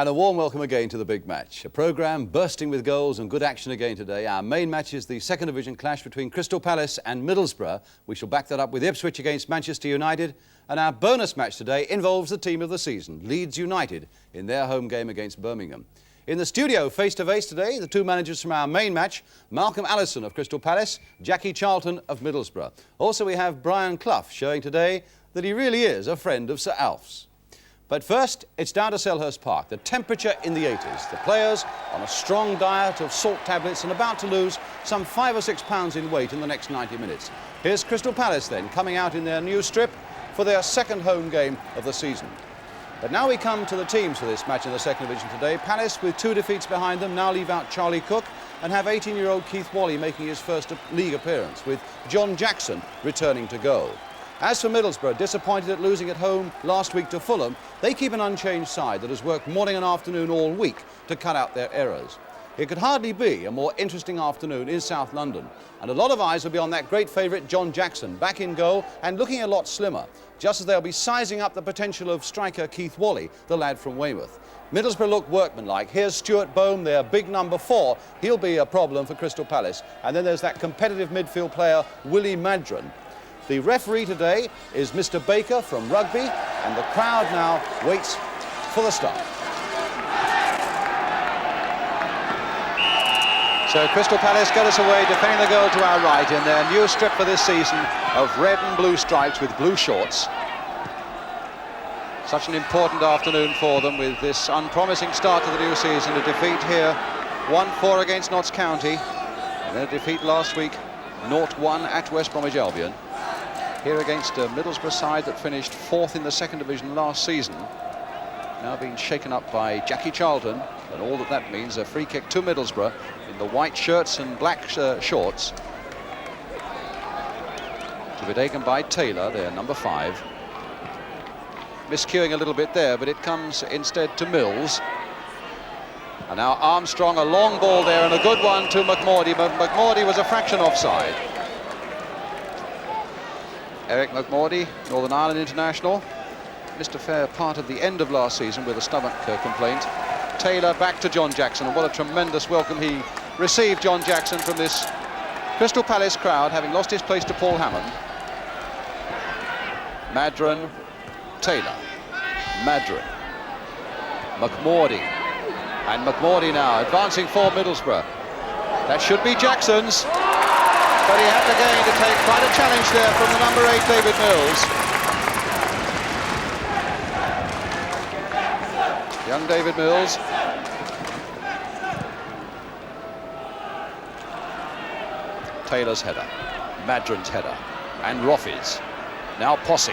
And a warm welcome again to the big match. A programme bursting with goals and good action again today. Our main match is the second division clash between Crystal Palace and Middlesbrough. We shall back that up with Ipswich against Manchester United. And our bonus match today involves the team of the season, Leeds United, in their home game against Birmingham. In the studio, face-to-face today, the two managers from our main match, Malcolm Allison of Crystal Palace, Jackie Charlton of Middlesbrough. Also, we have Brian Clough showing today that he really is a friend of Sir Alf's. But first, it's down to Selhurst Park. The temperature in the 80s. The players on a strong diet of salt tablets and about to lose some 5 or 6 pounds in weight in the next 90 minutes. Here's Crystal Palace then, coming out in their new strip for their second home game of the season. But now we come to the teams for this match in the second division today. Palace, with 2 defeats behind them, now leave out Charlie Cook and have 18-year-old Keith Wally making his first league appearance, with John Jackson returning to goal. As for Middlesbrough, disappointed at losing at home last week to Fulham, they keep an unchanged side that has worked morning and afternoon all week to cut out their errors. It could hardly be a more interesting afternoon in South London, and a lot of eyes will be on that great favourite John Jackson, back in goal and looking a lot slimmer, just as they'll be sizing up the potential of striker Keith Wally, the lad from Weymouth. Middlesbrough look workmanlike. Here's Stuart Bohm, their big number 4. He'll be a problem for Crystal Palace. And then there's that competitive midfield player, Willie Madron. The referee today is Mr. Baker from Rugby, and the crowd now waits for the start. So Crystal Palace get us away, defending the goal to our right in their new strip for this season of red and blue stripes with blue shorts. Such an important afternoon for them with this unpromising start to the new season. A defeat here, 1-4 against Notts County, and then a defeat last week, 0-1 at West Bromwich Albion. Here against a Middlesbrough side that finished 4th in the second division last season. Now being shaken up by Jackie Charlton, and all that means a free kick to Middlesbrough in the white shirts and black shorts. To be taken by Taylor, their number 5. Miscuing a little bit there, but it comes instead to Mills. And now Armstrong, a long ball there and a good one to McMordy, but McMordy was a fraction offside. Eric McMordy, Northern Ireland international, missed a fair part of the end of last season with a stomach complaint. Taylor back to John Jackson, and what a tremendous welcome he received, John Jackson, from this Crystal Palace crowd, having lost his place to Paul Hammond. Madron, Taylor, Madron, McMordy, and McMordy now advancing for Middlesbrough. That should be Jackson's. But he had again to take quite a challenge there from the number 8, David Mills. Young David Mills. Taylor's header, Madron's header, and Roffey's. Now Posse.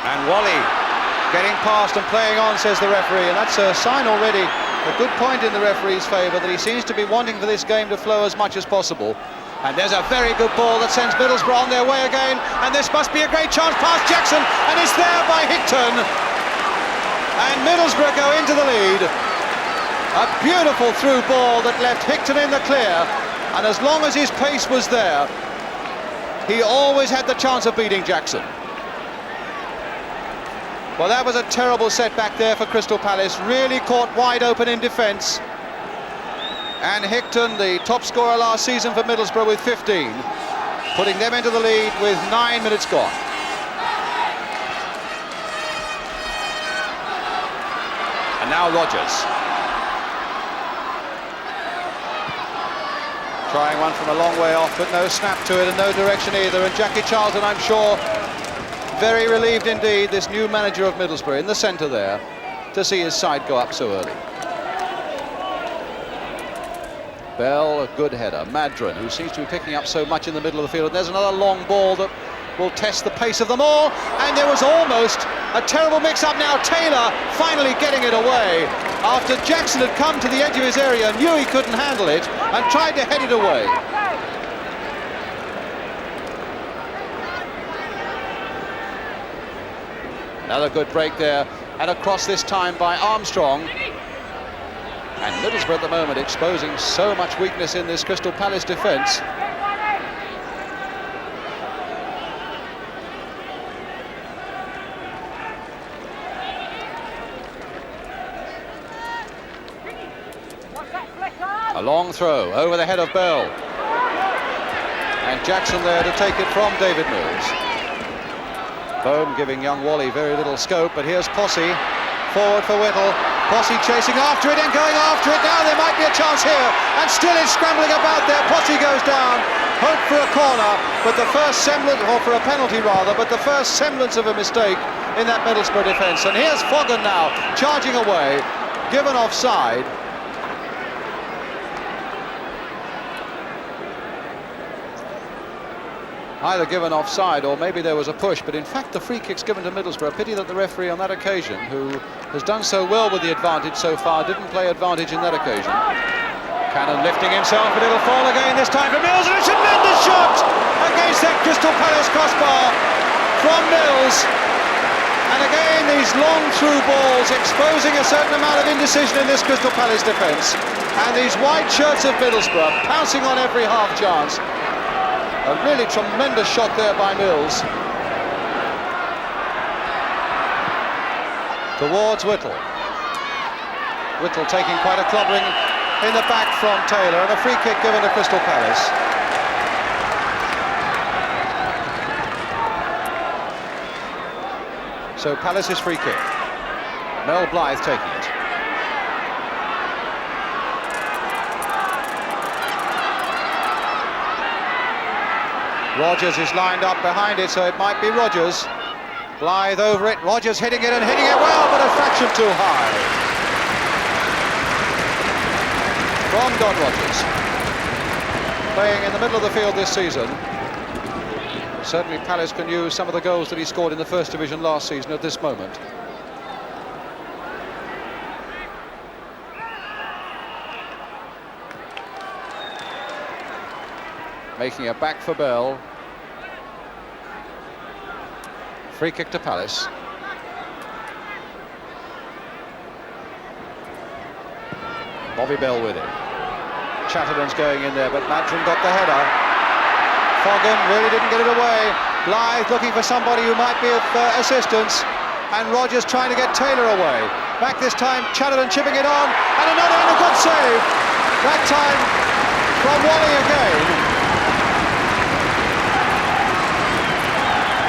And Wally getting past and playing on, says the referee, and that's a sign already. A good point in the referee's favour, that he seems to be wanting for this game to flow as much as possible. And there's a very good ball that sends Middlesbrough on their way again, and this must be a great chance past Jackson, and it's there by Hickton. And Middlesbrough go into the lead. A beautiful through ball that left Hickton in the clear, and as long as his pace was there, he always had the chance of beating Jackson. Well, that was a terrible setback there for Crystal Palace, really caught wide open in defence. And Hickton, the top scorer last season for Middlesbrough, with 15, putting them into the lead with 9 minutes gone. And now Rogers. Trying one from a long way off, but no snap to it and no direction either. And Jackie Charlton, I'm sure, very relieved indeed, this new manager of Middlesbrough in the centre there, to see his side go up so early. Bell, a good header. Madron, who seems to be picking up so much in the middle of the field. And there's another long ball that will test the pace of them all. And there was almost a terrible mix-up now. Taylor finally getting it away after Jackson had come to the edge of his area, knew he couldn't handle it, and tried to head it away. Another good break there, and across this time by Armstrong. And Middlesbrough at the moment exposing so much weakness in this Crystal Palace defence. A long throw over the head of Bell. And Jackson there to take it from David Mills. Bohm giving young Wally very little scope, but here's Posse. Forward for Whittle. Posse chasing after it and going after it. Now there might be a chance here. And still it's scrambling about there. Posse goes down. Hope for a corner, but the first semblance, or for a penalty rather, but the first semblance of a mistake in that Middlesbrough defence. And here's Foggen now, charging away, given offside. Either given offside or maybe there was a push, but in fact the free kick's given to Middlesbrough. Pity that the referee on that occasion, who has done so well with the advantage so far, didn't play advantage in that occasion. Cannon lifting himself, but it'll fall again this time for Mills, and a tremendous shot against that Crystal Palace crossbar from Mills. And again these long through balls exposing a certain amount of indecision in this Crystal Palace defence. And these white shirts of Middlesbrough pouncing on every half chance. A really tremendous shot there by Mills. Towards Whittle. Whittle taking quite a clobbering in the back from Taylor, and a free kick given to Crystal Palace. So Palace's free kick. Mel Blythe taking it. Rodgers is lined up behind it, so it might be Rodgers. Blythe over it, Rodgers hitting it and hitting it well, but a fraction too high. From Don Rodgers, playing in the middle of the field this season. Certainly Palace can use some of the goals that he scored in the First Division last season at this moment. Making a back for Bell. Free kick to Palace. Bobby Bell with it. Chatterton's going in there, but Madron got the header. Foggen really didn't get it away. Blythe looking for somebody who might be of assistance. And Rodgers trying to get Taylor away. Back this time, Chatterton chipping it on. And another and a good save. That time from Wally again.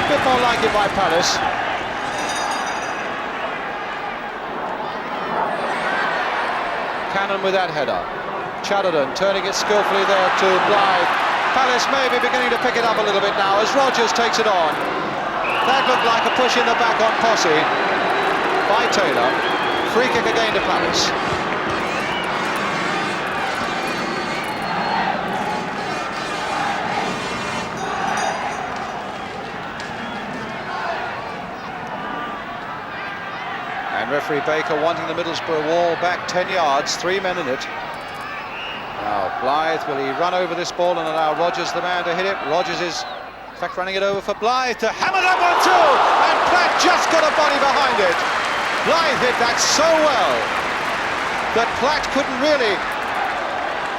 A bit more like it by Palace. Cannon with that header. Chatterton turning it skillfully there to Blythe. Palace may be beginning to pick it up a little bit now as Rodgers takes it on. That looked like a push in the back on Posse by Taylor. Free kick again to Palace. And referee Baker wanting the Middlesbrough wall back 10 yards, 3 men in it. Now Blythe, will he run over this ball and allow Rodgers the man to hit it? Rodgers is in fact running it over for Blythe to hammer that one through, and Platt just got a body behind it. Blythe hit that so well that Platt couldn't really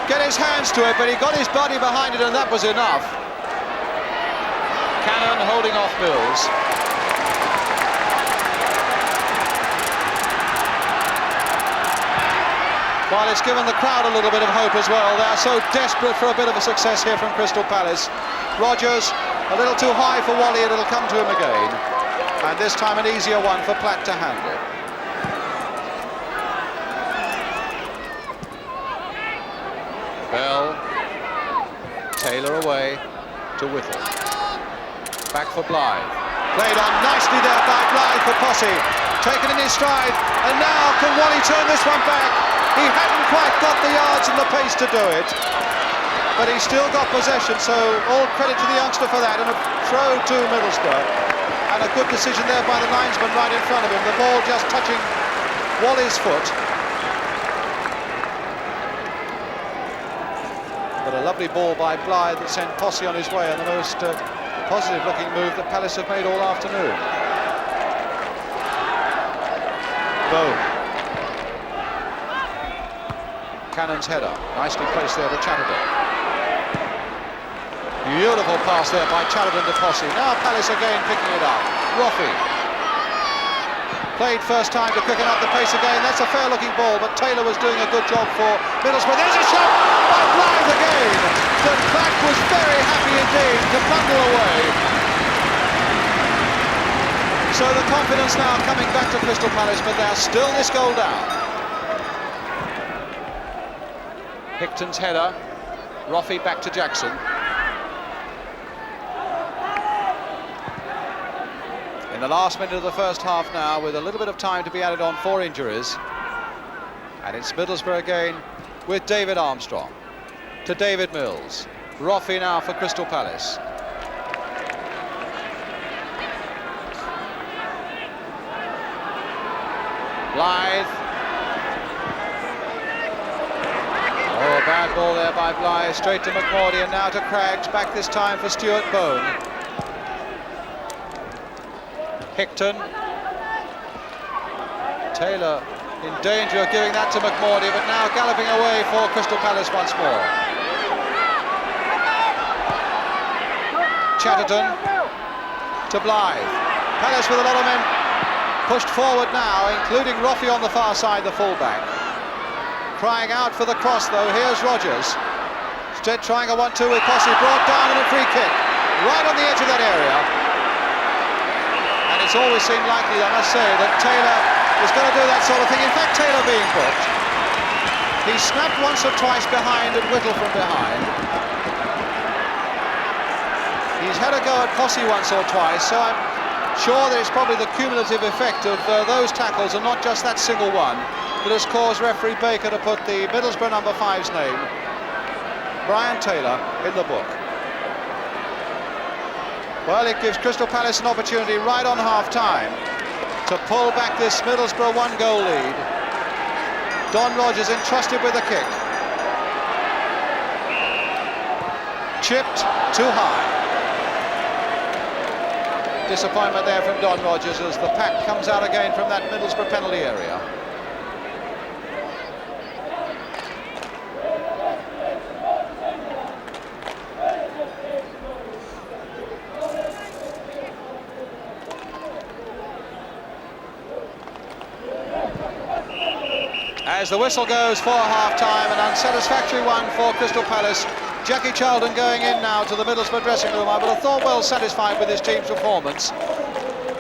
get his hands to it, but he got his body behind it and that was enough. Cannon holding off Mills. While it's given the crowd a little bit of hope as well. They're so desperate for a bit of a success here from Crystal Palace. Rodgers a little too high for Wally, and it'll come to him again. And this time an easier one for Platt to handle. Bell. Taylor away to Whittle. Back for Blythe. Played on nicely there by Blythe for Posse. Taken in his stride. And now can Wally turn this one back? He hadn't quite got the yards and the pace to do it, but he's still got possession, so all credit to the youngster for that, and a throw to Middlesbrough. And a good decision there by the linesman right in front of him, the ball just touching Wally's foot. But a lovely ball by Blythe that sent Posse on his way, and the most positive looking move that Palace have made all afternoon. Boom. Cannon's header, nicely placed there to Chatterton. Beautiful pass there by Chatterton to Posse. Now Palace again picking it up. Roffey. Played first time to quicken up the pace again. That's a fair-looking ball, but Taylor was doing a good job for Middlesbrough. There's a shot by Blythe again. The Black was very happy indeed to bundle away. So the confidence now coming back to Crystal Palace, but they're still this goal down. Hickton's header. Roffey back to Jackson. In the last minute of the first half now, with a little bit of time to be added on for injuries. And it's Middlesbrough again with David Armstrong to David Mills. Roffey now for Crystal Palace. Blythe. Oh, bad ball there by Blythe, straight to McMordy, and now to Craggs, back this time for Stuart Bone. Hickton. Taylor in danger of giving that to McMordy, but now galloping away for Crystal Palace once more. Chatterton to Blythe. Palace with a lot of men pushed forward now, including Roffey on the far side, the fullback. Crying out for the cross though, here's Rogers. Instead trying a 1-2 with Posse, brought down and a free kick. Right on the edge of that area. And it's always seemed likely, I must say, that Taylor was going to do that sort of thing. In fact, Taylor being booked. He snapped once or twice behind and Whittle from behind. He's had a go at Posse once or twice, so I'm sure that it's probably the cumulative effect of those tackles and not just that single one that has caused referee Baker to put the Middlesbrough number 5's name, Brian Taylor, in the book. Well, it gives Crystal Palace an opportunity right on half-time to pull back this Middlesbrough one-goal lead. Don Rogers entrusted with a kick. Chipped too high. Disappointment there from Don Rogers as the pack comes out again from that Middlesbrough penalty area. As the whistle goes for half-time, an unsatisfactory one for Crystal Palace. Jackie Charlton going in now to the Middlesbrough dressing room. I would have thought well satisfied with his team's performance.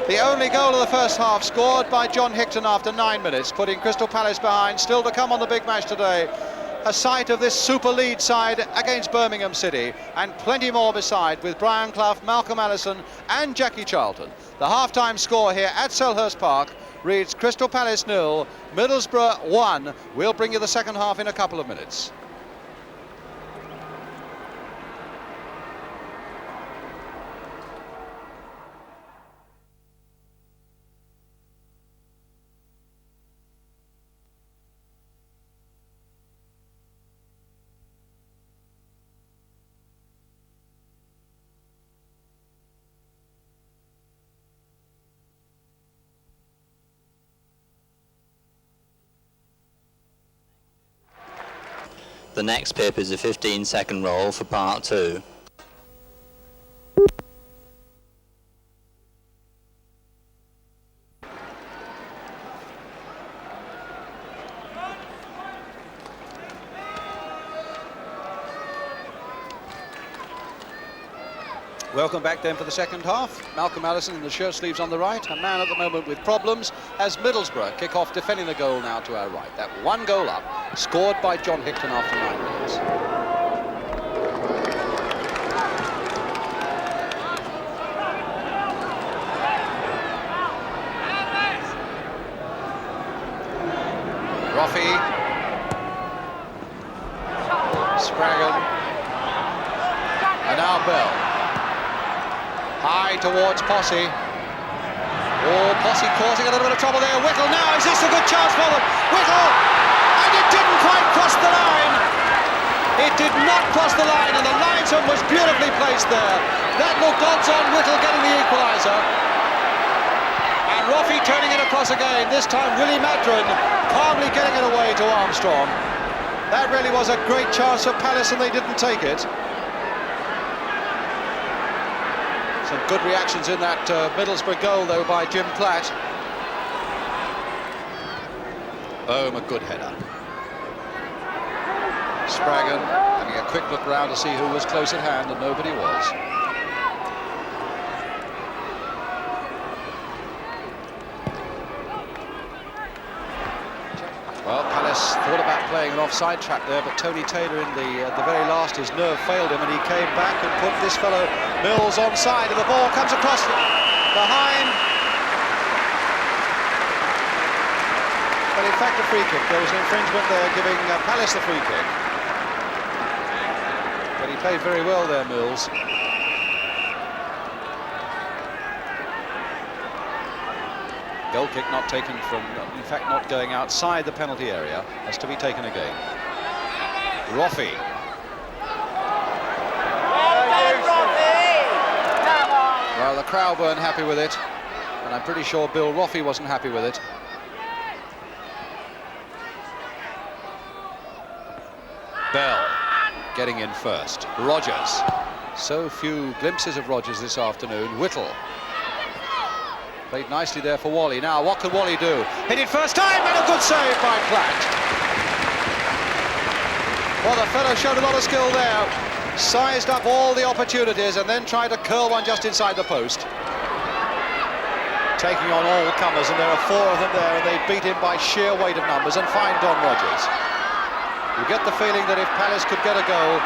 The only goal of the first half scored by John Hickton after 9 minutes, putting Crystal Palace behind. Still to come on the big match today. A sight of this Super League side against Birmingham City, and plenty more beside, with Brian Clough, Malcolm Allison and Jackie Charlton. The half-time score here at Selhurst Park reads Crystal Palace 0, Middlesbrough 1. We'll bring you the second half in a couple of minutes. The next pip is a 15-second roll for part 2. Welcome back then for the second half. Malcolm Allison in the shirt sleeves on the right, a man at the moment with problems, as Middlesbrough kick off defending the goal now to our right. That one goal up, scored by John Hickton after 9 minutes. Roffey. Spraggan. And now Bell. High towards Posse. Oh, Posse causing a little bit of trouble there. Whittle now, is this a good chance for them? Whittle! And it didn't quite cross the line. It did not cross the line, and the linesman was beautifully placed there. That looked odds on Whittle getting the equaliser. And Roffey turning it across again. This time Willie Madron calmly getting it away to Armstrong. That really was a great chance for Palace, and they didn't take it. Some good reactions in that Middlesbrough goal, though, by Jim Platt. Bohm, a good header. Spraggan having a quick look round to see who was close at hand, and nobody was. Well, Palace thought about playing an offside trap there, but Tony Taylor in the very last, his nerve failed him, and he came back and put this fellow Mills onside, and the ball comes across behind. But in fact, a free kick. There was an infringement there, giving Palace the free kick. But he played very well there, Mills. Goal kick not taken from, in fact, not going outside the penalty area, has to be taken again. Roffey. Well, the crowd weren't happy with it, and I'm pretty sure Bill Roffey wasn't happy with it. Bell getting in first. Rogers. So few glimpses of Rogers this afternoon. Whittle. Played nicely there for Wally. Now, what can Wally do? Hit it first time, and a good save by Platt. Well, the fellow showed a lot of skill there. Sized up all the opportunities and then tried to curl one just inside the post. Taking on all comers, and there are 4 of them there, and they beat him by sheer weight of numbers and find Don Rogers. You get the feeling that if Palace could get a goal,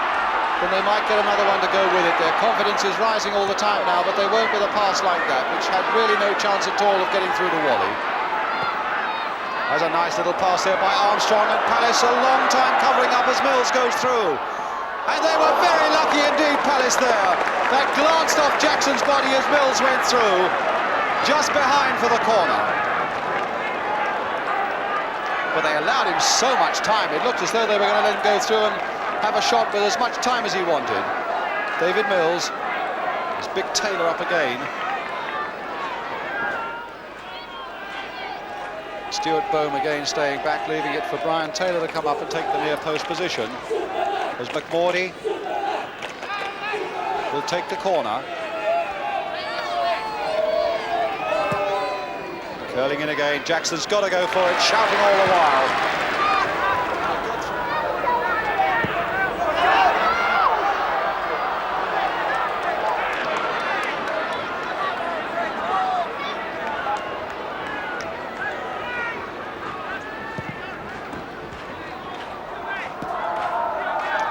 then they might get another one to go with it. Their confidence is rising all the time now, but they won't with a pass like that, which had really no chance at all of getting through to Wally. There's a nice little pass there by Armstrong, and Palace a long time covering up as Mills goes through. And they were very lucky indeed, Palace there. That glanced off Jackson's body as Mills went through, just behind for the corner. But they allowed him so much time. It looked as though they were going to let him go through and have a shot with as much time as he wanted. David Mills, his big Taylor up again. Stuart Bohm again staying back, leaving it for Brian Taylor to come up and take the near post position. As McMordy will take the corner. Curling in again, Jackson's got to go for it, shouting all the while.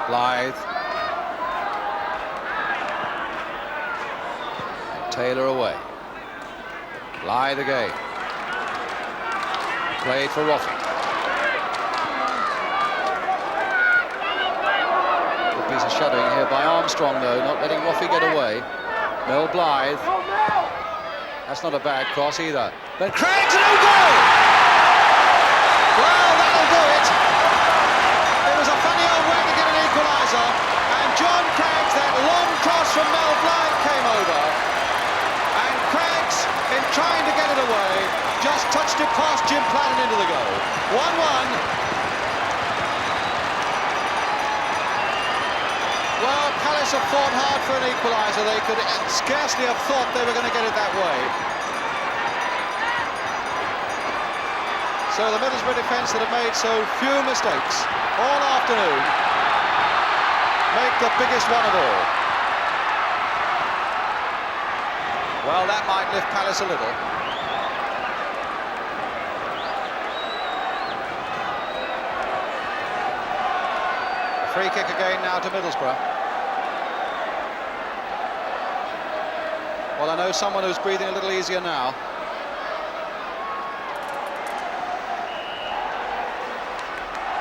Blythe. And Taylor away. Blythe again. Played for Roffey. Good piece of shadowing here by Armstrong, though, not letting Roffey get away. Mel Blythe. That's not a bad cross either. But Craig's no goal! Well, that'll do it. It was a funny old way to get an equaliser, and John Craigs, that long cross from Mel Blythe came over, and Craigs, in trying to get it away, just touched it past Jim Platt and into the goal. 1-1. Well, Palace have fought hard for an equaliser. They could scarcely have thought they were going to get it that way. So the Middlesbrough defence that have made so few mistakes all afternoon make the biggest one of all. Well, that might lift Palace a little. Free kick again now to Middlesbrough. Well, I know someone who's breathing a little easier now.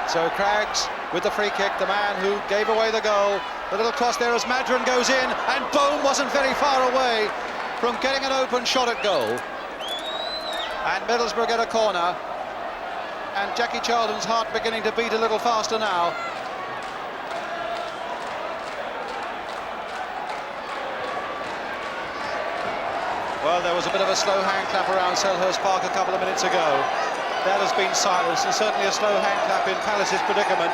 So Craigs with the free kick, the man who gave away the goal. The little cross there as Madron goes in, and Bohm wasn't very far away from getting an open shot at goal. And Middlesbrough get a corner, and Jackie Charlton's heart beginning to beat a little faster now. Well, there was a bit of a slow hand clap around Selhurst Park a couple of minutes ago. That has been silenced, and certainly a slow hand clap in Palace's predicament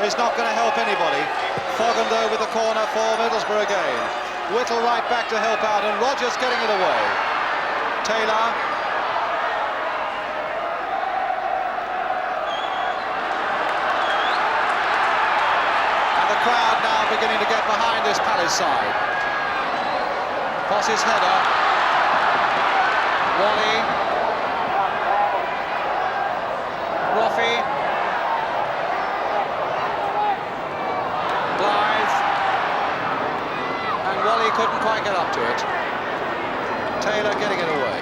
is not going to help anybody. Fogham, though, with the corner for Middlesbrough again. Whittle right back to help out, and Rogers getting it away. Taylor. now beginning to get behind this Palace side. Foss's header. Wally. Roffey. Blythe. And Wally couldn't quite get up to it. Taylor getting it away.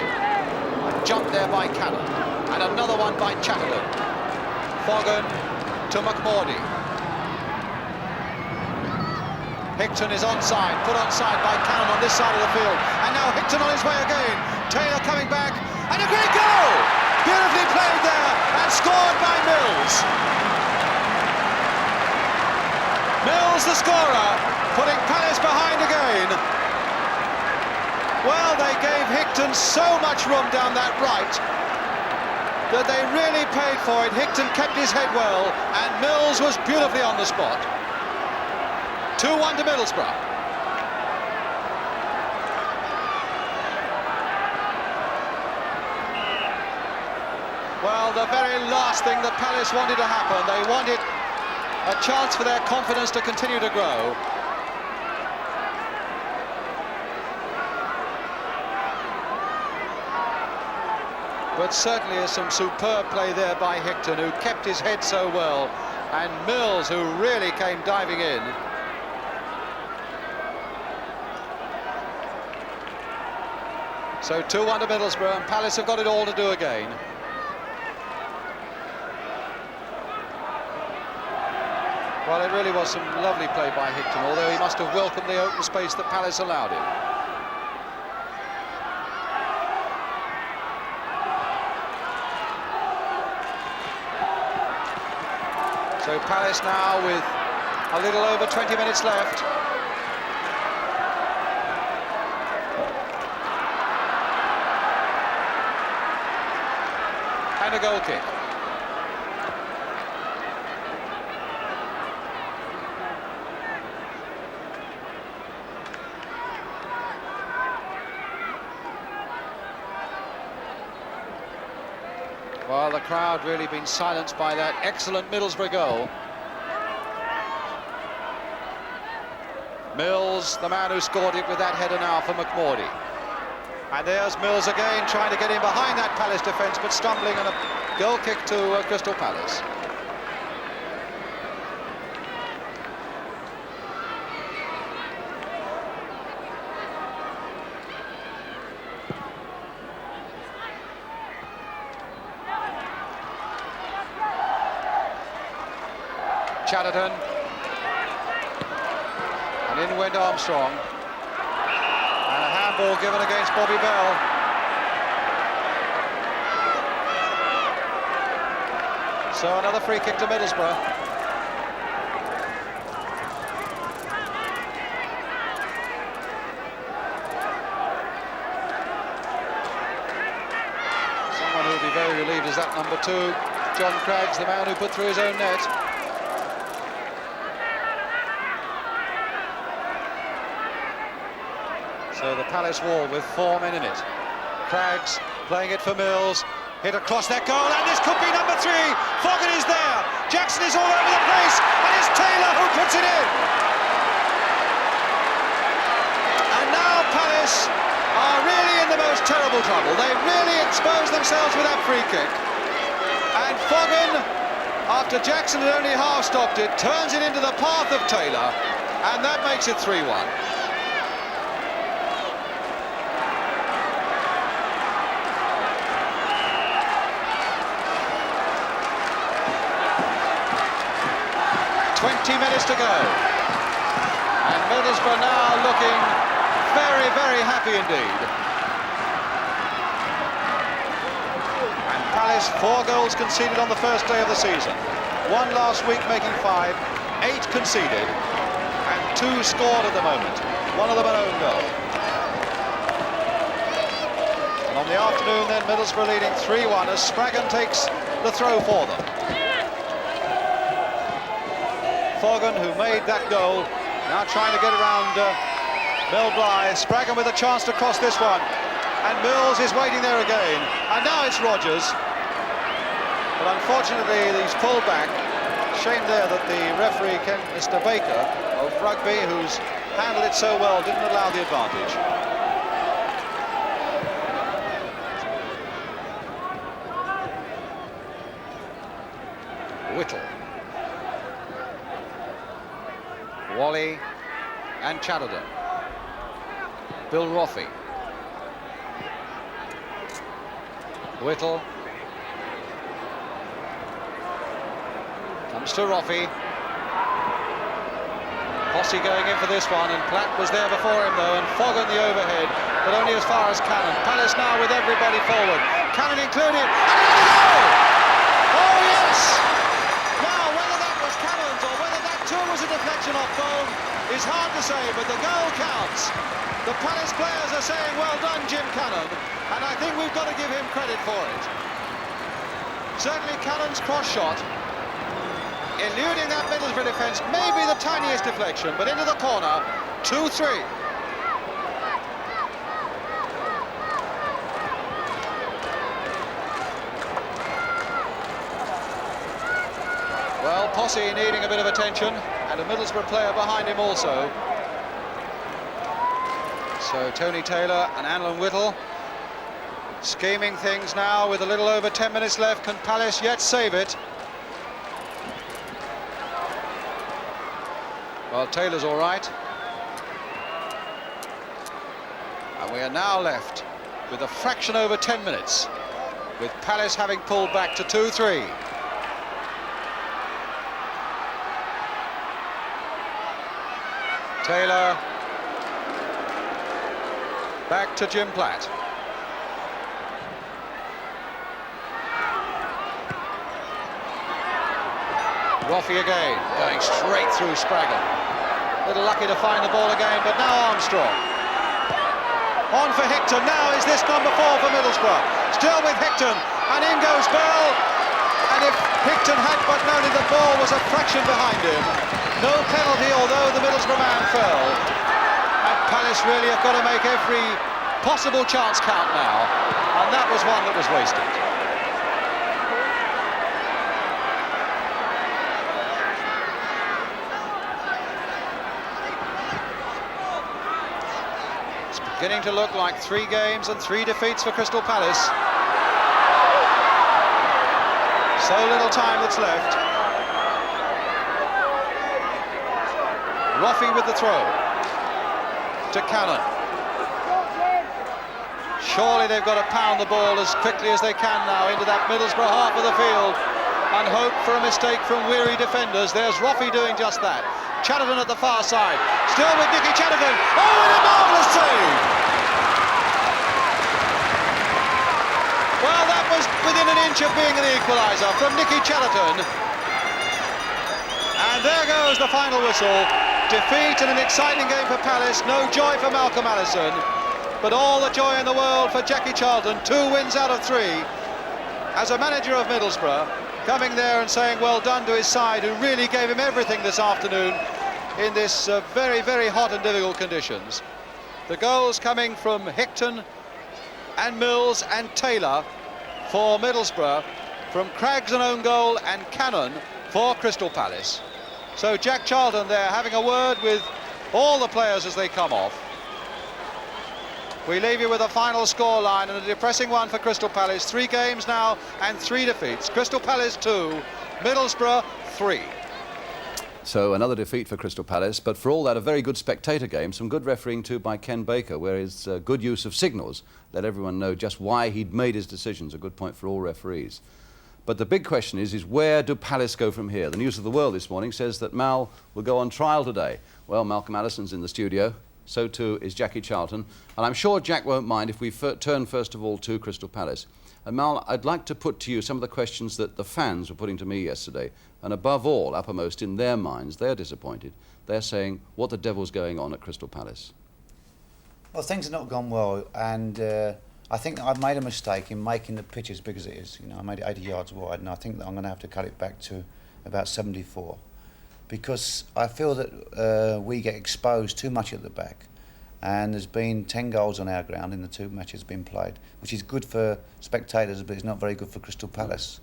A jump there by Cannon. And another one by Chatterton. Fogan to McMordy. Hickton is onside, put onside by Cannon on this side of the field. And now Hickton on his way again. Taylor coming back, and a great goal! Beautifully played there, and scored by Mills. Mills, the scorer, putting Palace behind again. Well, they gave Hickton so much room down that right that they really paid for it. Hickton kept his head well, and Mills was beautifully on the spot. 2-1 to Middlesbrough. Well, the very last thing that Palace wanted to happen, they wanted a chance for their confidence to continue to grow. But certainly is some superb play there by Hickton, who kept his head so well, and Mills, who really came diving in. So 2-1 to Middlesbrough, and Palace have got it all to do again. Well, it really was some lovely play by Hickton, although he must have welcomed the open space that Palace allowed him. So Palace now with a little over 20 minutes left. And a goal kick. Well, the crowd really been silenced by that excellent Middlesbrough goal. Mills, the man who scored it with that header now for McMordy. And there's Mills again, trying to get in behind that Palace defence, but stumbling, and a goal kick to Crystal Palace. Chatterton. And in went Armstrong. And a handball given against Bobby Bell. So another free kick to Middlesbrough. Someone who will be very relieved is that number 2, John Craggs, the man who put through his own net. So the Palace wall with 4 men in it. Craggs playing it for Mills, hit across that goal, and this could be number 3. Fogan is there, Jackson is all over the place, and it's Taylor who puts it in. And now Palace are really in the most terrible trouble. They really exposed themselves with that free kick. And Fogan, after Jackson had only half stopped it, turns it into the path of Taylor, and that makes it 3-1. Minutes to go, and Middlesbrough now looking very, very happy indeed. And Palace 4 goals conceded on the first day of the season, 1 last week making 5, 8 conceded, and 2 scored at the moment, 1 of them an own goal. And on the afternoon then, Middlesbrough leading 3-1 as Spraggan takes the throw for them. Fogan, who made that goal, now trying to get around Mel Blythe. Spraggan with a chance to cross this one, and Mills is waiting there again, and now it's Rodgers. But unfortunately, he's pulled back. shame there that the referee, Mr. Baker of rugby, who's handled it so well, didn't allow the advantage. Whittle, Wally and Chatterton. Bill Roffey. Whittle. Comes to Roffey. Posse going in for this one, and Platt was there before him though, and Fogg on the overhead, but only as far as Cannon. Palace now with everybody forward. Cannon included. Oh yes! Now whether that was Cannon's or whether that too was a deflection off Fogg is hard to say, but the goal counts. The Palace players are saying, well done, Jim Cannon, and I think we've got to give him credit for it. Certainly Cannon's cross shot, eluding that Middlesbrough defence, maybe the tiniest deflection, but into the corner, 2-3. Well, Posse needing a bit of attention, and a Middlesbrough player behind him also. So Tony Taylor and Alan Whittle scheming things now with a little over 10 minutes left. Can Palace yet save it? Well, Taylor's all right. And we are now left with a fraction over 10 minutes, with Palace having pulled back to 2-3. Taylor back to Jim Platt. Roffey again, going straight through Spraggan. Little lucky to find the ball again, but now Armstrong. On for Hickton, now is this number 4 for Middlesbrough. Still with Hickton, and in goes Bell. And if Hickton had but known that the ball was a fraction behind him, no penalty, although the Middlesbrough man fell. And Palace really have got to make every possible chance count now, and that was one that was wasted. It's beginning to look like 3 games and 3 defeats for Crystal Palace. So little time that's left. Roffey with the throw to Cannon. Surely they've got to pound the ball as quickly as they can now into that Middlesbrough half of the field and hope for a mistake from weary defenders. There's Roffey doing just that. Chatterton at the far side, still with Nicky Chatterton. Oh, and a marvellous save! Well, that was within an inch of being an equaliser from Nicky Chatterton. And there goes the final whistle. Defeat in an exciting game for Palace. No joy for Malcolm Allison, but all the joy in the world for Jackie Charlton. 2 wins out of 3 as a manager of Middlesbrough, coming there and saying well done to his side, who really gave him everything this afternoon in this very, very hot and difficult conditions. The goals coming from Hickton and Mills and Taylor for Middlesbrough, from Craggs an own goal and Cannon for Crystal Palace. So Jack Charlton there having a word with all the players as they come off. We leave you with a final scoreline, and a depressing one for Crystal Palace. 3 games now and 3 defeats. Crystal Palace 2, Middlesbrough 3. So another defeat for Crystal Palace, but for all that a very good spectator game. Some good refereeing too by Ken Baker, where his good use of signals let everyone know just why he'd made his decisions. A good point for all referees. But the big question is where do Palace go from here? The News of the World this morning says that Mal will go on trial today. Well, Malcolm Allison's in the studio. So too is Jackie Charlton, and I'm sure Jack won't mind if we turn first of all to Crystal Palace. And Mal, I'd like to put to you some of the questions that the fans were putting to me yesterday, and above all, uppermost in their minds, they're disappointed. They're saying, what the devil's going on at Crystal Palace? Well, things have not gone well, and I think that I've made a mistake in making the pitch as big as it is. You know, I made it 80 yards wide, and I think that I'm going to have to cut it back to about 74. Because I feel that we get exposed too much at the back, and there's been 10 goals on our ground in the 2 matches been played, which is good for spectators, but it's not very good for Crystal Palace.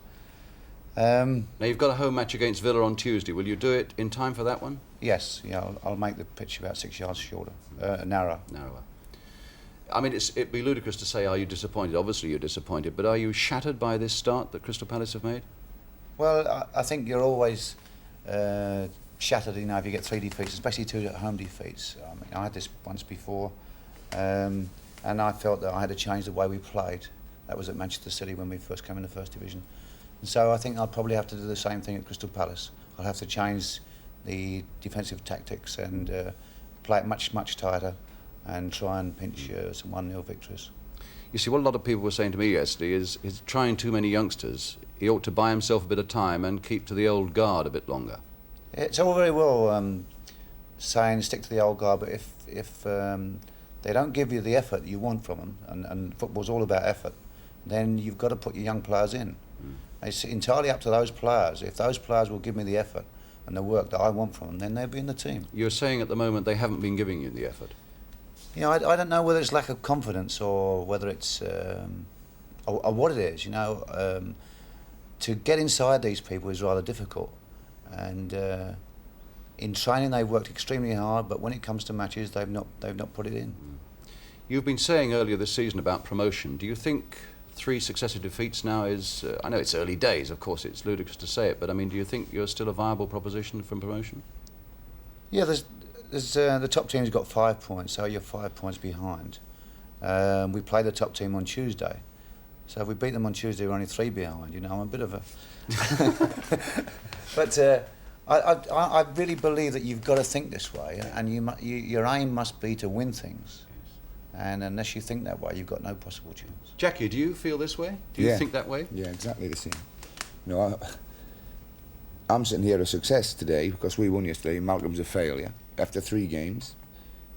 Now, you've got a home match against Villa on Tuesday. Will you do it in time for that one? Yes, yeah, I'll make the pitch about 6 yards shorter, narrower. Narrower. I mean, it'd be ludicrous to say, are you disappointed? Obviously you're disappointed, but are you shattered by this start that Crystal Palace have made? Well, I think you're always shattered, you know, if you get 3 defeats, especially 2 home defeats. I mean, I had this once before, and I felt that I had to change the way we played. That was at Manchester City when we first came in the First Division. And so I think I'll probably have to do the same thing at Crystal Palace. I'll have to change the defensive tactics and play it much, much tighter and try and pinch some 1-0 victories. You see, what a lot of people were saying to me yesterday is trying too many youngsters. He ought to buy himself a bit of time and keep to the old guard a bit longer. It's all very well saying stick to the old guard, but if they don't give you the effort you want from them, and football's all about effort, then you've got to put your young players in. It's entirely up to those players. If those players will give me the effort and the work that I want from them, then they'll be in the team. You're saying at the moment they haven't been giving you the effort? You know, I don't know whether it's lack of confidence or whether it's or what it is. You know, to get inside these people is rather difficult, and in training they've worked extremely hard, but when it comes to matches, they've not put it in. You've been saying earlier this season about promotion. Do you think 3 successive defeats now is... I know it's early days, of course, it's ludicrous to say it, but I mean, do you think you're still a viable proposition from promotion? Yeah, there's the top team's got 5 points, so you're 5 points behind. We play the top team on Tuesday, so if we beat them on Tuesday, we're only 3 behind. You know, I'm a bit of a... But I really believe that you've got to think this way, and your aim must be to win things. And unless you think that way, you've got no possible chance. Jackie, do you feel this way? Do you think that way? Yeah, exactly the same. You know, I'm sitting here a success today because we won yesterday. Malcolm's a failure after 3 games.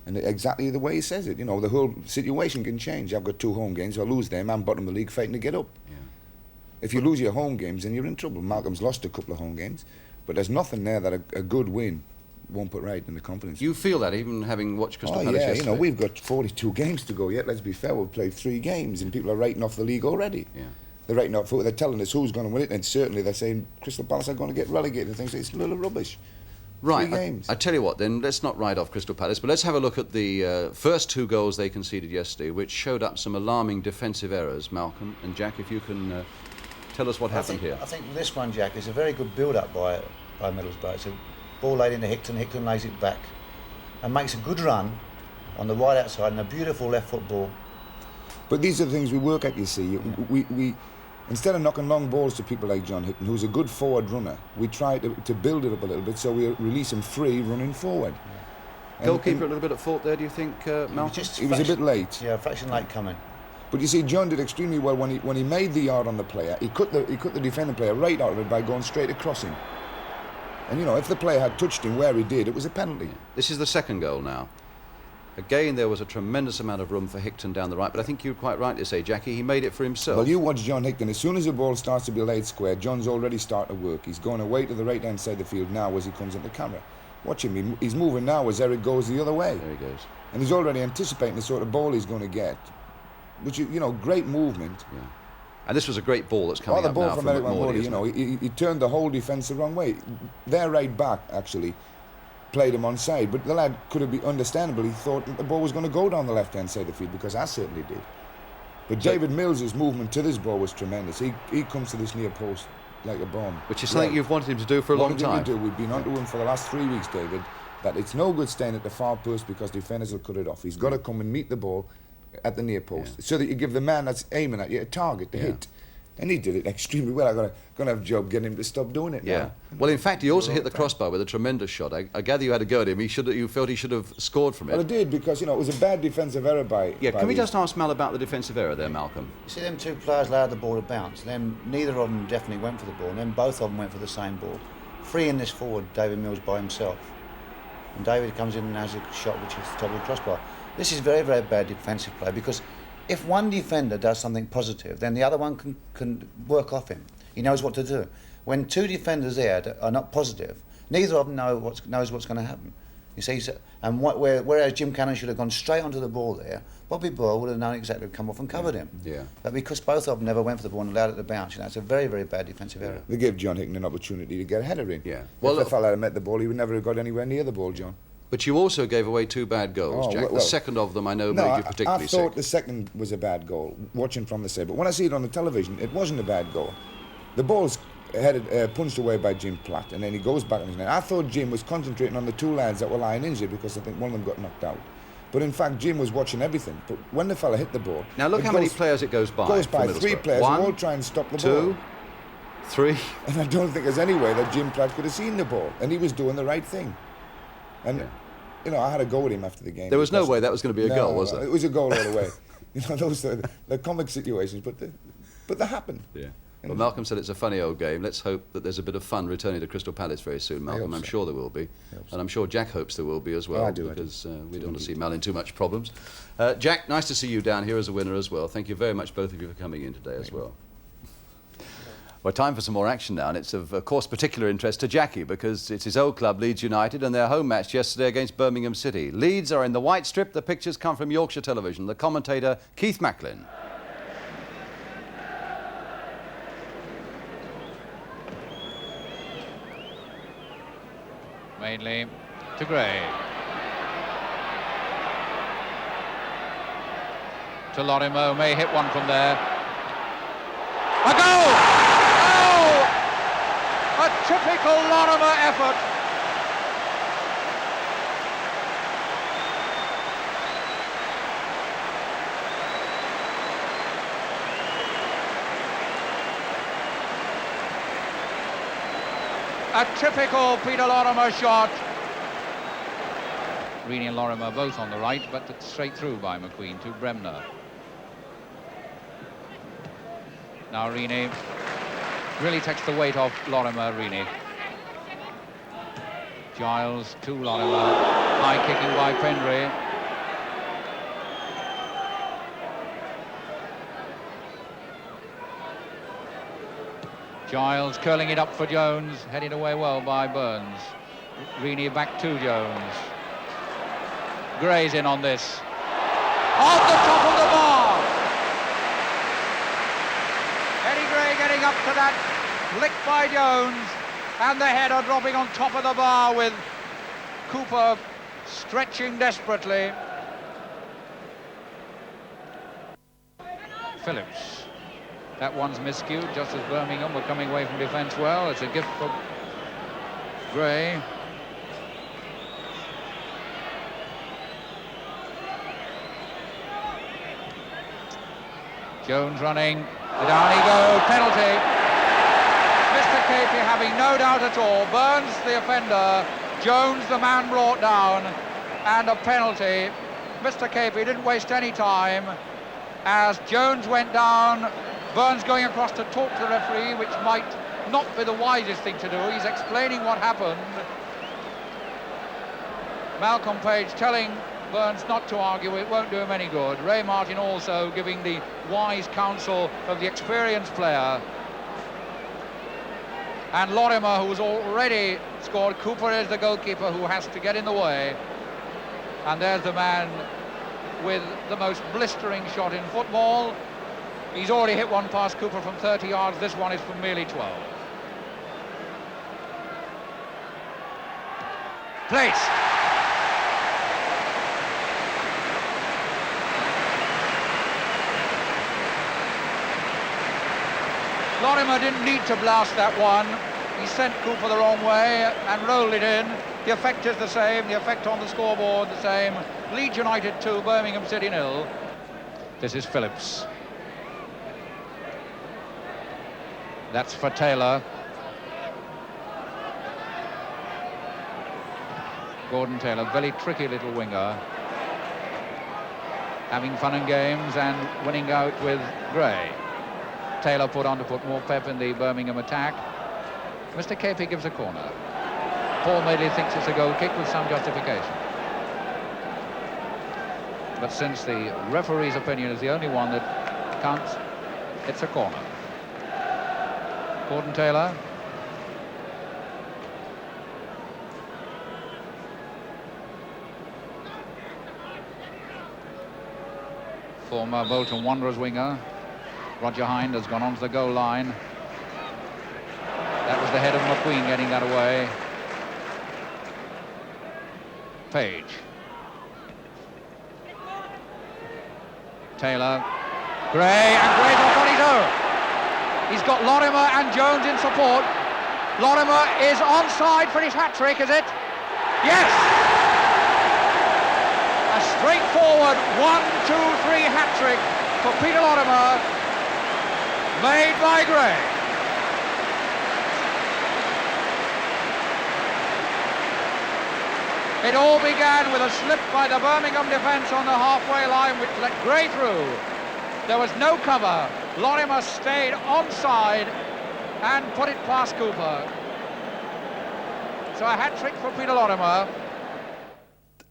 And exactly the way he says it, you know, the whole situation can change. I've got 2 home games, I lose them, I'm bottom of the league fighting to get up. Yeah. If you lose your home games, then you're in trouble. Malcolm's lost a couple of home games, but there's nothing there that a good win won't put right in the confidence. You feel that, even having watched Crystal Palace yeah, yesterday? you know, we've got 42 games to go yet, let's be fair, we've played 3 games and people are writing off the league already. Yeah. They're writing off, they're telling us who's going to win it, and certainly they're saying Crystal Palace are going to get relegated and things. It's a little rubbish. Right, 3 games. I tell you what then, let's not write off Crystal Palace, but let's have a look at the first 2 goals they conceded yesterday, which showed up some alarming defensive errors. Malcolm and Jack, if you can tell us what happened here. I think this one, Jack, is a very good build-up by Middlesbrough. It's a ball laid into Hickton lays it back and makes a good run on the wide outside and a beautiful left foot ball. But these are the things we work at, you see. We instead of knocking long balls to people like John Hickton, who's a good forward runner, we try to build it up a little bit so we release him free running forward. Yeah. Goalkeeper a little bit at fault there, do you think, Malcolm? He was a bit late. Yeah, a fraction late coming. But you see, John did extremely well when he made the yard on the player. He cut the defending player right out of it by going straight across him. And you know, if the player had touched him where he did, it was a penalty. This is the second goal now. Again, there was a tremendous amount of room for Hickton down the right, but I think you're quite right to say, Jackie, he made it for himself. Well, you watch John Hickton. As soon as the ball starts to be laid square, John's already started to work. He's going away to the right-hand side of the field now as he comes into camera. Watch him. He's moving now as Eric goes the other way. There he goes. And he's already anticipating the sort of ball he's going to get. Which, you know, great movement. Yeah. And this was a great ball that's coming the up ball now from from Eric McMorley, you know, he turned the whole defence the wrong way. Their right back, actually, played him onside, but the lad could have been understandably thought that the ball was going to go down the left-hand side of the field, because I certainly did. But David Mills's movement to this ball was tremendous. He comes to this near post like a bomb. Which is something you've wanted him to do for a long time. We've been onto him for the last 3 weeks, David, that it's no good staying at the far post because defenders will cut it off. He's got to come and meet the ball at the near post, so that you give the man that's aiming at you a target to hit. And he did it extremely well. I'm going to have a job getting him to stop doing it now. Well, in fact, he also hit the crossbar with a tremendous shot. I gather you had a go at him. You felt he should have scored from it. Well, I did, because, you know, it was a bad defensive error by... Yeah, can we just ask Mal about the defensive error there, Malcolm? You see, them 2 players allowed the ball to bounce. Then neither of them definitely went for the ball, and then both of them went for the same ball. Freeing this forward, David Mills by himself. And David comes in and has a shot which is the top of the crossbar. This is very, very bad defensive play, because if one defender does something positive, then the other one can work off him. He knows what to do. When 2 defenders there are not positive, neither of them knows what's going to happen. You see, and whereas Jim Cannon should have gone straight onto the ball there, Bobby Boyle would have known exactly to come off and covered him. Yeah. But because both of them never went for the ball and allowed it to bounce, it's a very, very bad defensive error. They gave John Hickman an opportunity to get a header in. Yeah. Well, if the fella had met the ball, he would never have got anywhere near the ball, John. But you also gave away 2 bad goals, Jack. The second of them I know made you particularly sick. I thought the second was a bad goal, watching from the side. But when I see it on the television, it wasn't a bad goal. The ball's headed, punched away by Jim Platt, and then he goes back on his net. I thought Jim was concentrating on the 2 lads that were lying injured because I think one of them got knocked out. But in fact, Jim was watching everything. But when the fella hit the ball... Now look how many players it goes by. Goes by 3 players, who all try and stop the ball. 2, 3. And I don't think there's any way that Jim Platt could have seen the ball. And he was doing the right thing. And, you know, I had a go with him after the game. There was no way that was going to be a goal, was there? It was a goal all the way. You know, those are the comic situations, but they happen. Yeah. Well, Malcolm said it's a funny old game. Let's hope that there's a bit of fun returning to Crystal Palace very soon, Malcolm. I'm sure there will be. And I'm sure Jack hopes there will be as well. I do. Because we don't want to see Mal in too much problems. Jack, nice to see you down here as a winner as well. Thank you very much, both of you, for coming in today as well. Well, time for some more action now, and it's of course particular interest to Jackie because it's his old club, Leeds United, and their home match yesterday against Birmingham City. Leeds are in the white strip. The pictures come from Yorkshire Television. The commentator, Keith Macklin. Mainly to Gray. To Lorimer, may hit one from there. A goal! Oh! A typical Lorimer effort. A typical Peter Lorimer shot. Reaney and Lorimer both on the right, but it's straight through by McQueen to Bremner. Now Reaney really takes the weight off Lorimer, Reaney. Giles to Lorimer. High kicking by Pendry. Giles curling it up for Jones, headed away well by Burns. Reaney back to Jones. Gray's in on this. On the top of the bar! Eddie Gray getting up to that, licked by Jones, and the header dropping on top of the bar with Cooper stretching desperately. Phillips. That one's miscued, just as Birmingham were coming away from defence well. It's a gift for Gray. Jones running. Down he goes. Penalty. Mr. Capey having no doubt at all. Burns the offender. Jones the man brought down. And a penalty. Mr. Capey didn't waste any time. As Jones went down, Burns going across to talk to the referee, which might not be the wisest thing to do. He's explaining what happened. Malcolm Page telling Burns not to argue, it won't do him any good. Ray Martin also giving the wise counsel of the experienced player. And Lorimer, who's already scored. Cooper is the goalkeeper who has to get in the way. And there's the man with the most blistering shot in football. He's already hit one past Cooper from 30 yards. This one is from merely 12. Place. Lorimer didn't need to blast that one. He sent Cooper the wrong way and rolled it in. The effect is the same. The effect on the scoreboard the same. Leeds United 2, Birmingham City 0. This is Phillips. That's for Taylor. Gordon Taylor, very tricky little winger. Having fun and games and winning out with Gray. Taylor put on to put more pep in the Birmingham attack. Mr. Capey gives a corner. Paul Madeley thinks it's a goal kick with some justification. But since the referee's opinion is the only one that counts, it's a corner. Gordon Taylor. former Bolton Wanderers winger. Roger Hind has gone onto the goal line. That was the head of McQueen getting that away. Page. Taylor. Gray, and Gray's not got his own. He's got Lorimer and Jones in support. Lorimer is onside for his hat-trick, is it? Yes! A straightforward 1-2-3 hat-trick for Peter Lorimer, made by Gray. It all began with a slip by the Birmingham defence on the halfway line, which let Gray through. There was no cover. Lorimer stayed onside and put it past Cooper. So a hat-trick for Peter Lorimer.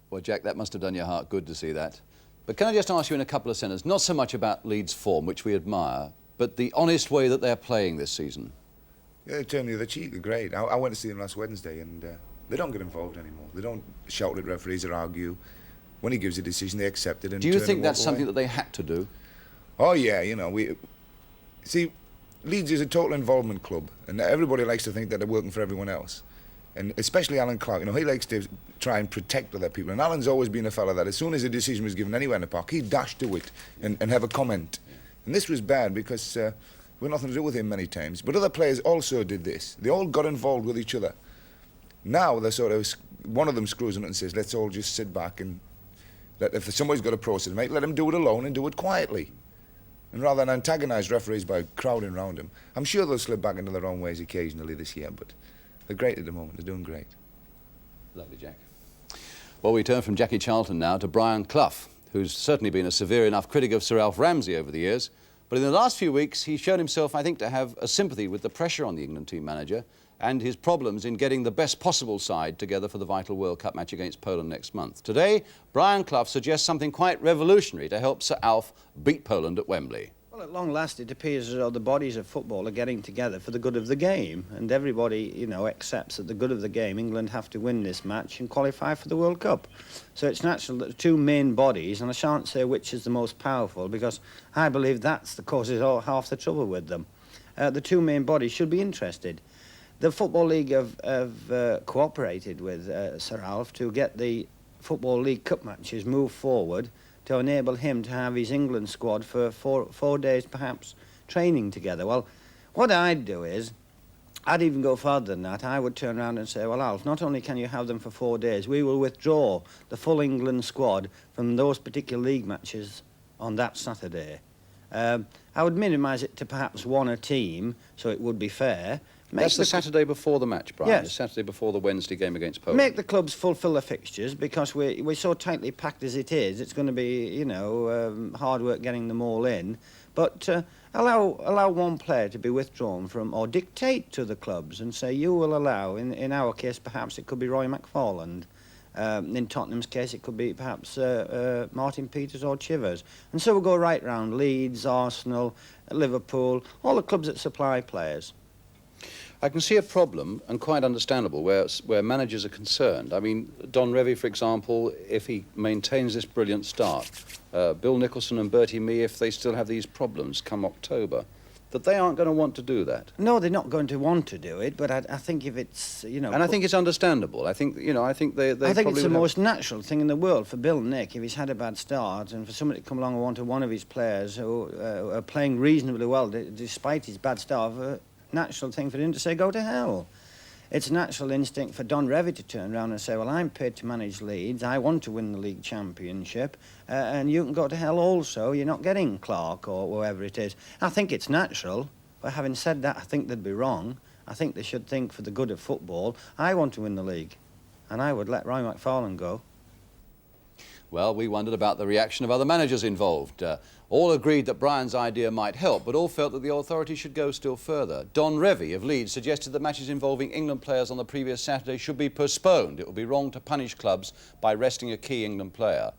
Well, Jack, that must have done your heart good to see that. But can I just ask you in a couple of sentences, not so much about Leeds' form, which we admire, but the honest way that they're playing this season? Yeah, they turned the other cheek. They're great. I went to see them last Wednesday, and they don't get involved anymore. They don't shout at referees or argue. When he gives a decision, they accept it and do you turn think and that's walk something away. that they had to do? Oh, yeah, you know, we... See, Leeds is a total involvement club, and everybody likes to think that they're working for everyone else. And especially Alan Clark, you know, he likes to try and protect other people. And Alan's always been a fella that as soon as a decision was given anywhere in the park, he'd dash to it and have a comment. And this was bad because we had nothing to do with him many times. But other players also did this. They all got involved with each other. Now they're sort of, one of them screws in it and says, let's all just sit back and if somebody's got a process, mate, let him do it alone and do it quietly. And rather than antagonise referees by crowding around him. I'm sure they'll slip back into their own ways occasionally this year, but they're great at the moment. They're doing great. Lovely, Jack. Well, we turn from Jackie Charlton now to Brian Clough, who's certainly been a severe enough critic of Sir Alf Ramsey over the years. But in the last few weeks, he's shown himself, I think, to have a sympathy with the pressure on the England team manager and his problems in getting the best possible side together for the vital World Cup match against Poland next month. Today, Brian Clough suggests something quite revolutionary to help Sir Alf beat Poland at Wembley. Well, at long last, it appears as though the bodies of football are getting together for the good of the game, and everybody, you know, accepts that the good of the game, England have to win this match and qualify for the World Cup. So it's natural that the two main bodies, and I shan't say which is the most powerful, because I believe that's the causes half the trouble with them. The two main bodies should be interested. The Football League have cooperated with Sir Alf to get the Football League Cup matches moved forward to enable him to have his England squad for four days, perhaps, training together. Well, what I'd do is, I'd even go further than that. I would turn around and say, well, Alf, not only can you have them for 4 days, we will withdraw the full England squad from those particular league matches on that Saturday. I would minimise it to perhaps one a team, so it would be fair. That's the Saturday before the match, Brian. Yes. The Saturday before the Wednesday game against Poland. Make the clubs fulfil their fixtures, because we're so tightly packed as it is. It's going to be, you know, hard work getting them all in. But allow one player to be withdrawn from, or dictate to the clubs and say, you will allow, in our case, perhaps it could be Roy McFarland. In Tottenham's case, it could be perhaps Martin Peters or Chivers. And so we'll go right round, Leeds, Arsenal, Liverpool, all the clubs that supply players. I can see a problem, and quite understandable, where managers are concerned. I mean, Don Revie, for example, if he maintains this brilliant start, Bill Nicholson and Bertie Mee, if they still have these problems come October, that they aren't going to want to do that. No, they're not going to want to do it, but I think if it's, you know... And I think it's understandable. I think, you know, I think they I think it's the would most natural thing in the world for Bill Nick, if he's had a bad start, and for somebody to come along and want one of his players who are playing reasonably well despite his bad start, natural thing for him to say, go to hell. It's a natural instinct for Don Revie to turn around and say, well, I'm paid to manage Leeds, I want to win the league championship, and you can go to hell also, you're not getting Clark or whoever it is. I think it's natural, but having said that, I think they'd be wrong. I think they should think for the good of football, I want to win the league, and I would let Roy McFarland go. Well, we wondered about the reaction of other managers involved. All agreed that Brian's idea might help, but all felt that the authorities should go still further. Don Revie of Leeds suggested that matches involving England players on the previous Saturday should be postponed. It would be wrong to punish clubs by resting a key England player.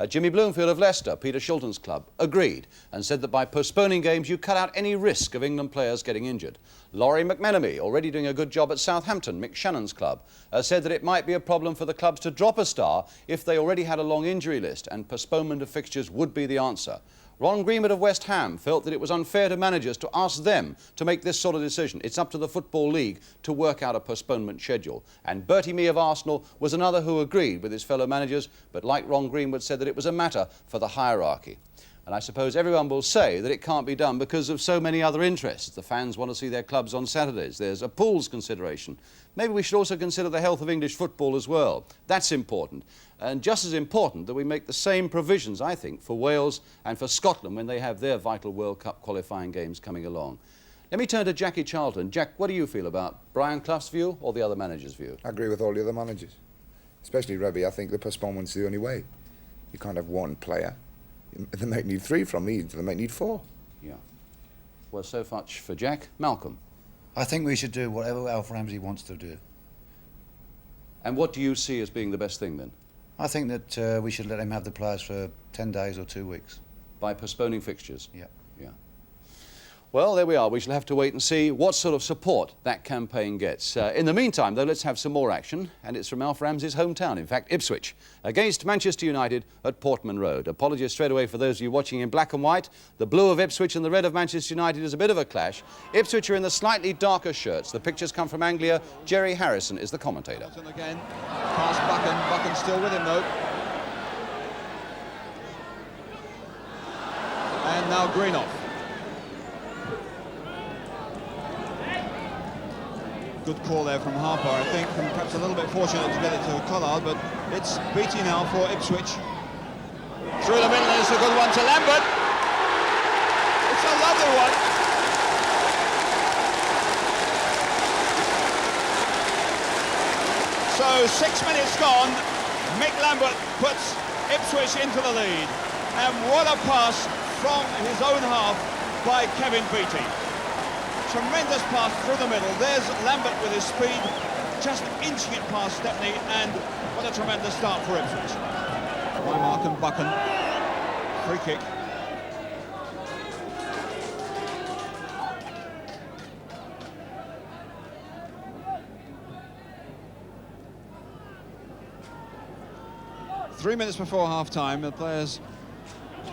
Jimmy Bloomfield of Leicester, Peter Shilton's club, agreed and said that by postponing games you cut out any risk of England players getting injured. Laurie McMenemy, already doing a good job at Southampton, Mick Shannon's club, said that it might be a problem for the clubs to drop a star if they already had a long injury list, and postponement of fixtures would be the answer. Ron Greenwood of West Ham felt that it was unfair to managers to ask them to make this sort of decision. It's up to the Football League to work out a postponement schedule. And Bertie Mee of Arsenal was another who agreed with his fellow managers, but like Ron Greenwood said that it was a matter for the hierarchy. And I suppose everyone will say that it can't be done because of so many other interests. The fans want to see their clubs on Saturdays. There's a pools consideration. Maybe we should also consider the health of English football as well. That's important. And just as important that we make the same provisions, I think, for Wales and for Scotland when they have their vital World Cup qualifying games coming along. Let me turn to Jackie Charlton. Jack, what do you feel about Brian Clough's view or the other managers' view? I agree with all the other managers, especially Rebbe. I think the postponement's the only way. You can't have one player. They might need 3 from me, they might need 4. Yeah. Well, so much for Jack. Malcolm? I think we should do whatever Alf Ramsey wants to do. And what do you see as being the best thing then? I think that we should let him have the players for 10 days or 2 weeks. By postponing fixtures? Yeah. Yeah. Well, there we are. We shall have to wait and see what sort of support that campaign gets. In the meantime, though, let's have some more action, and it's from Alf Ramsey's hometown, in fact, Ipswich, against Manchester United at Portman Road. Apologies straight away for those of you watching in black and white. The blue of Ipswich and the red of Manchester United is a bit of a clash. Ipswich are in the slightly darker shirts. The pictures come from Anglia. Jerry Harrison is the commentator. Again, past Buchan. Buchan still with him, though. And now Greenoff. Good call there from Harper, I think, and perhaps a little bit fortunate to get it to Collard, but it's Beattie now for Ipswich. Through the middle, it's a good one to Lambert. It's a lovely one. So 6 minutes gone, Mick Lambert puts Ipswich into the lead. And what a pass from his own half by Kevin Beattie. Tremendous pass through the middle. There's Lambert with his speed, just inching it past Stepney, and what a tremendous start for Ipswich. Wymark and Buchan. Free kick. Three minutes before half-time, the players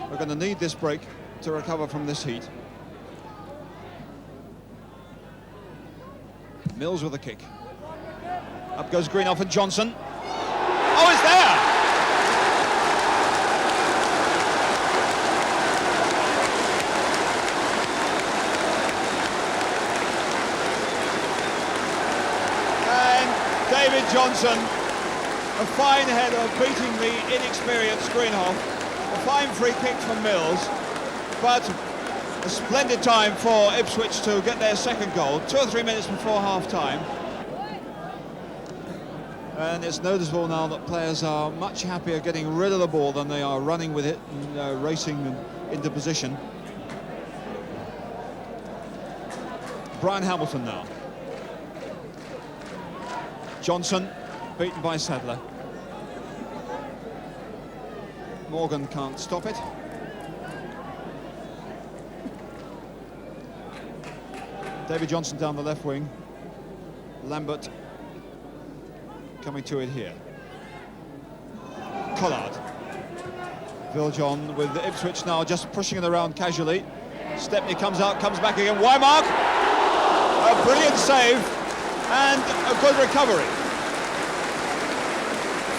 are going to need this break to recover from this heat. Mills with a kick. Up goes Greenoff and Johnson. Oh, it's there! And David Johnson, a fine header beating the inexperienced Greenoff. A fine free kick from Mills, but a splendid time for Ipswich to get their second goal, 2 or 3 minutes before half-time. And it's noticeable now that players are much happier getting rid of the ball than they are running with it and racing into position. Brian Hamilton now. Johnson, beaten by Sadler. Morgan can't stop it. David Johnson down the left wing. Lambert coming to it here. Collard. Viljohn with Ipswich now just pushing it around casually. Stepney comes out, comes back again. Wymark! A brilliant save and a good recovery.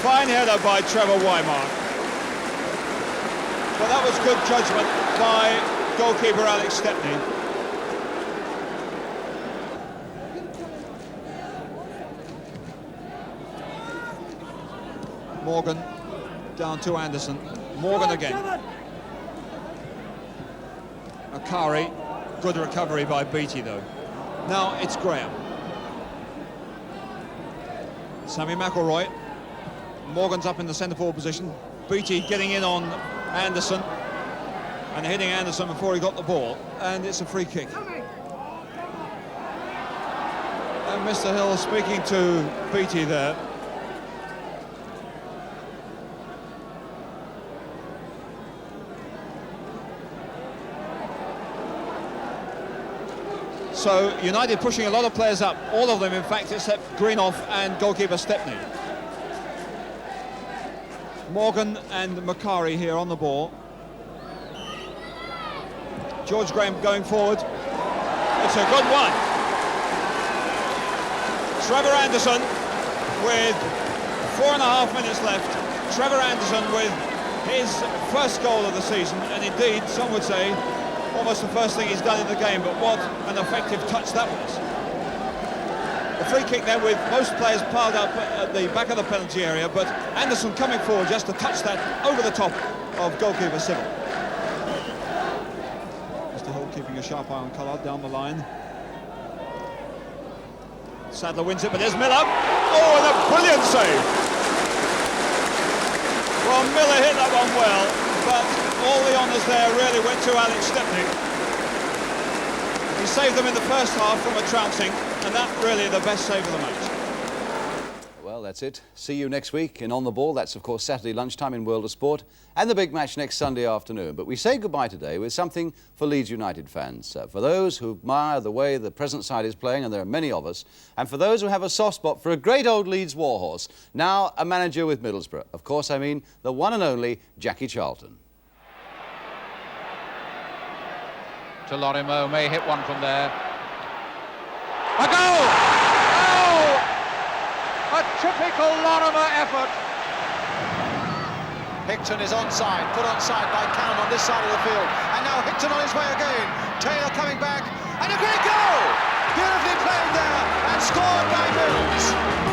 Fine header by Trevor Wymark. Well, that was good judgment by goalkeeper Alex Stepney. Morgan down to Anderson. Morgan again. Akari, good recovery by Beattie though. Now it's Graham. Sammy McElroy. Morgan's up in the centre forward position. Beattie getting in on Anderson and hitting Anderson before he got the ball, and it's a free kick. And Mr. Hill speaking to Beattie there. So United pushing a lot of players up, all of them in fact except Greenoff and goalkeeper Stepney. Morgan and Macari here on the ball. George Graham going forward. It's a good one. Trevor Anderson with 4.5 minutes left. Trevor Anderson with his first goal of the season, and indeed, some would say, almost the first thing he's done in the game, but what an effective touch that was. The free kick there with most players piled up at the back of the penalty area, but Anderson coming forward just to touch that over the top of goalkeeper Sybil. Mr. Hull keeping a sharp eye on Collard down the line. Sadler wins it, but there's Miller. Oh, and a brilliant save. Well, Miller hit that one well, but all the honours there really went to Alex Stepney. He saved them in the first half from a trouncing, and that really the best save of the match. Well, that's it. See you next week in On the Ball. That's, of course, Saturday lunchtime in World of Sport, and the big match next Sunday afternoon. But we say goodbye today with something for Leeds United fans. For those who admire the way the present side is playing, and there are many of us, and for those who have a soft spot for a great old Leeds warhorse, now a manager with Middlesbrough. Of course, I mean the one and only Jackie Charlton. To Lorimer, may hit one from there. A goal! Oh! A typical Lorimer effort. Hickton is onside, put onside by Callum on this side of the field. And now Hickton on his way again. Taylor coming back, and a great goal! Beautifully played there, and scored by Mills.